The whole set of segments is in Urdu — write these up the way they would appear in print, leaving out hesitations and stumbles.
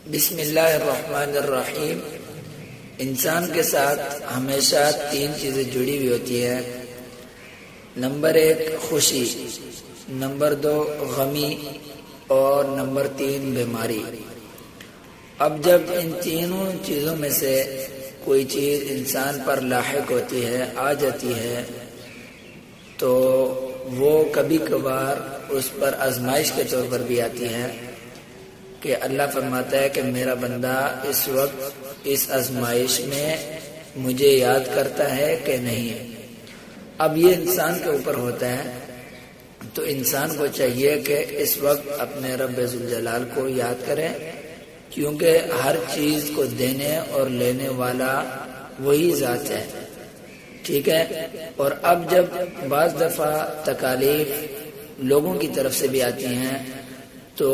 بسم اللہ الرحمن الرحیم۔ انسان کے ساتھ ہمیشہ 3 چیزیں جڑی ہوئی ہوتی ہے۔ نمبر 1 خوشی، نمبر 2 غمی اور نمبر 3 بیماری۔ اب جب ان تینوں چیزوں میں سے کوئی چیز انسان پر لاحق ہوتی ہے، آ جاتی ہے، تو وہ کبھی کبھار اس پر آزمائش کے طور پر بھی آتی ہے کہ اللہ فرماتا ہے کہ میرا بندہ اس وقت اس آزمائش میں مجھے یاد کرتا ہے کہ نہیں۔ اب یہ انسان کے اوپر ہوتا ہے، تو انسان کو چاہیے کہ اس وقت اپنے رب ذوالجلال کو یاد کرے، کیونکہ ہر چیز کو دینے اور لینے والا وہی ذات ہے، ٹھیک ہے۔ اور اب جب بعض دفعہ تکالیف لوگوں کی طرف سے بھی آتی ہیں، تو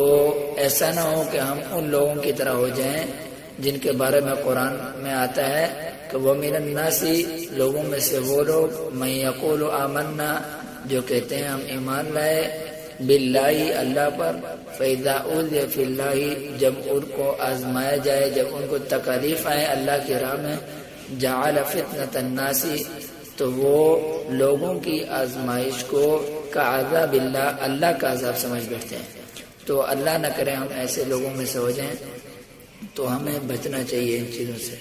ایسا نہ ہو کہ ہم ان لوگوں کی طرح ہو جائیں جن کے بارے میں قرآن میں آتا ہے کہ وہ من الناس، لوگوں میں سے وہ لوگ، من یقول آمنا، جو کہتے ہیں ہم ایمان لائے، باللہ، اللہ پر، فإذا اوذی فی اللہ، جب ان کو آزمایا جائے، جب ان کو تکالیف آئے اللہ کی راہ میں، جعل فتنة الناس، تو وہ لوگوں کی آزمائش کو کعذاب اللہ، اللہ کا عذاب سمجھ بیٹھتے ہیں۔ تو اللہ نہ کرے ہم ایسے لوگوں میں سے ہو جائیں، تو ہمیں بچنا چاہیے ان چیزوں سے۔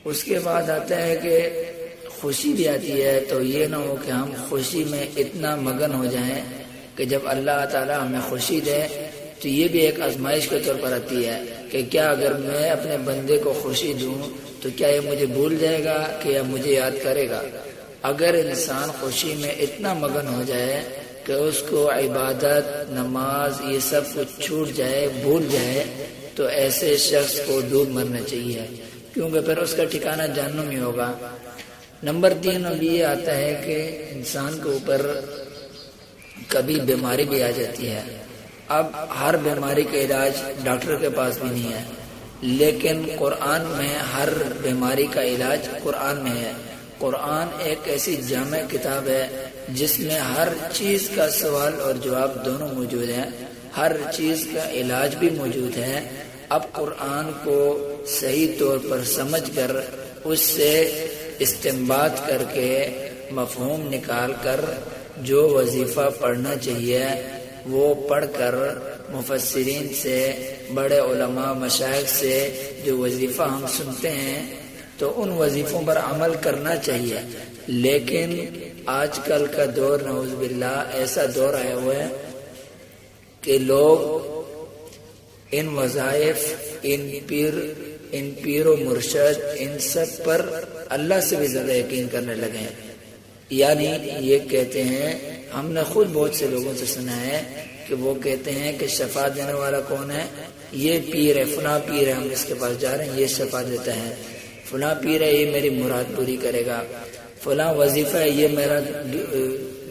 اس کے بعد آتا ہے کہ خوشی بھی آتی ہے، تو یہ نہ ہو کہ ہم خوشی میں اتنا مگن ہو جائیں کہ جب اللہ تعالی ہمیں خوشی دے، تو یہ بھی ایک آزمائش کے طور پر آتی ہے کہ کیا اگر میں اپنے بندے کو خوشی دوں تو کیا یہ مجھے بھول جائے گا کہ یا مجھے یاد کرے گا۔ اگر انسان خوشی میں اتنا مگن ہو جائے کہ اس کو عبادت، نماز، یہ سب کچھ چھوٹ جائے، بھول جائے، تو ایسے شخص کو ڈوب مرنا چاہیے، کیونکہ پھر اس کا ٹھکانہ جہنم ہی ہوگا۔ نمبر 3 اب یہ آتا ہے کہ انسان کے اوپر کبھی بیماری بھی آ جاتی ہے۔ اب ہر بیماری کا علاج ڈاکٹر کے پاس بھی نہیں ہے، لیکن قرآن میں ہر بیماری کا علاج قرآن میں ہے۔ قرآن ایک ایسی جامع کتاب ہے جس میں ہر چیز کا سوال اور جواب دونوں موجود ہیں، ہر چیز کا علاج بھی موجود ہے۔ اب قرآن کو صحیح طور پر سمجھ کر، اس سے استنباط کر کے، مفہوم نکال کر جو وظیفہ پڑھنا چاہیے وہ پڑھ کر، مفسرین سے، بڑے علماء مشائخ سے جو وظیفہ ہم سنتے ہیں تو ان وظیفوں پر عمل کرنا چاہیے۔ لیکن آج کل کا دور نعوذ باللہ ایسا دور آیا ہوا ہے کہ لوگ ان وظائف، ان پیر و مرشد، ان سب پر اللہ سے بھی زیادہ یقین کرنے لگے ہیں۔ یعنی یہ کہتے ہیں، ہم نے خود بہت سے لوگوں سے سنا ہے کہ وہ کہتے ہیں کہ شفا دینے والا کون ہے؟ یہ پیر ہے، فلاں پیر ہے، ہم اس کے پاس جا رہے ہیں، یہ شفا دیتا ہے، فلاں پیر ہے، یہ میری مراد پوری کرے گا، فلاں وظیفہ ہے، یہ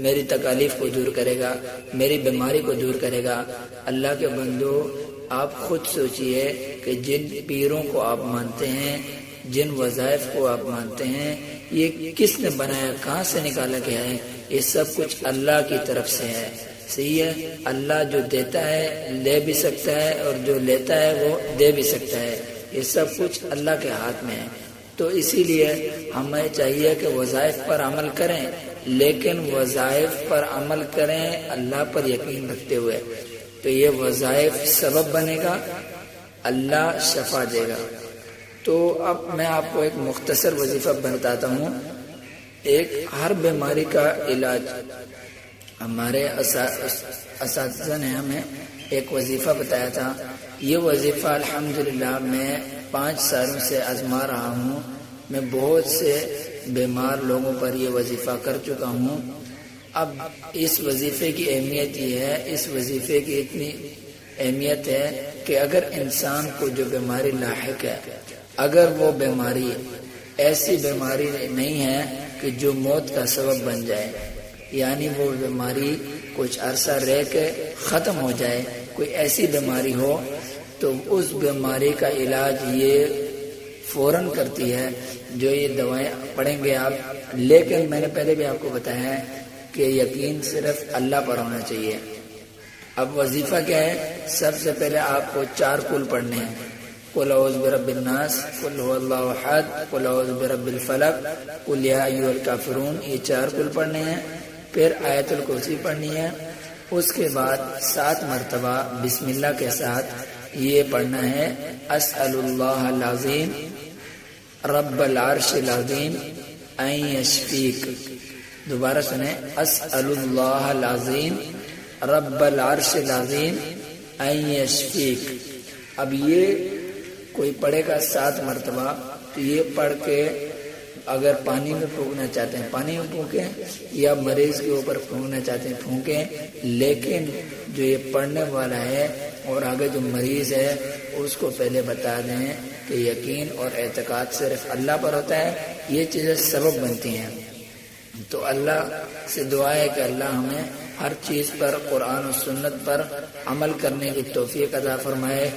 میری تکالیف کو دور کرے گا، میری بیماری کو دور کرے گا۔ اللہ کے بندو، آپ خود سوچئے کہ جن پیروں کو آپ مانتے ہیں، جن وظائف کو آپ مانتے ہیں، یہ کس نے بنایا، کہاں سے نکالا گیا ہے؟ یہ سب کچھ اللہ کی طرف سے ہے، صحیح ہے۔ اللہ جو دیتا ہے لے بھی سکتا ہے، اور جو لیتا ہے وہ دے بھی سکتا ہے، یہ سب کچھ اللہ کے ہاتھ میں ہے۔ تو اسی لیے ہمیں چاہیے کہ وظائف پر عمل کریں، لیکن وظائف پر عمل کریں اللہ پر یقین رکھتے ہوئے، تو یہ وظائف سبب بنے گا، اللہ شفا دے گا۔ تو اب میں آپ کو ایک مختصر وظیفہ بتاتا ہوں۔ ایک ہر بیماری کا علاج، ہمارے اساتذہ نے ہمیں ایک وظیفہ بتایا تھا۔ یہ وظیفہ الحمدللہ میں 5 سالوں سے آزما رہا ہوں۔ میں بہت سے بیمار لوگوں پر یہ وظیفہ کر چکا ہوں۔ اب اس وظیفے کی اہمیت یہ ہے، اس وظیفے کی اتنی اہمیت ہے کہ اگر انسان کو جو بیماری لاحق ہے، اگر وہ بیماری ایسی بیماری نہیں ہے کہ جو موت کا سبب بن جائے، یعنی وہ بیماری کچھ عرصہ رہ کے ختم ہو جائے، کوئی ایسی بیماری ہو، تو اس بیماری کا علاج یہ فوراً کرتی ہے جو یہ دوائیں پڑھیں گے آپ۔ لیکن میں نے پہلے بھی آپ کو بتایا ہے کہ یقین صرف اللہ پر ہونا چاہیے۔ اب وظیفہ کیا ہے؟ سب سے پہلے آپ کو 4 کل پڑھنے ہیں، قل اعوذ برب الناس، قل هو اللہ احد، قل اعوذ برب الفلق، قل یا ایھا الکافرون، یہ 4 کل پڑھنے ہیں۔ پھر آیت الکرسی پڑھنی ہے۔ اس کے بعد 7 مرتبہ بسم اللہ کے ساتھ یہ پڑھنا ہے، اسأل اللہ العظیم رب العرش العظیم ان یشفیک۔ دوبارہ سنیں، اسأل اللہ العظیم رب العرش العظیم ان یشفیک۔ اب یہ کوئی پڑھے گا 7 مرتبہ، تو یہ پڑھ کے اگر پانی میں پھونکنا چاہتے ہیں پانی میں پھونکیں، یا مریض کے اوپر پھونکنا چاہتے ہیں پھونکیں، لیکن جو یہ پڑھنے والا ہے اور آگے جو مریض ہے اس کو پہلے بتا دیں کہ یقین اور اعتقاد صرف اللہ پر ہوتا ہے، یہ چیزیں سبب بنتی ہیں۔ تو اللہ سے دعا ہے کہ اللہ ہمیں ہر چیز پر، قرآن و سنت پر عمل کرنے کی توفیق عطا فرمائے۔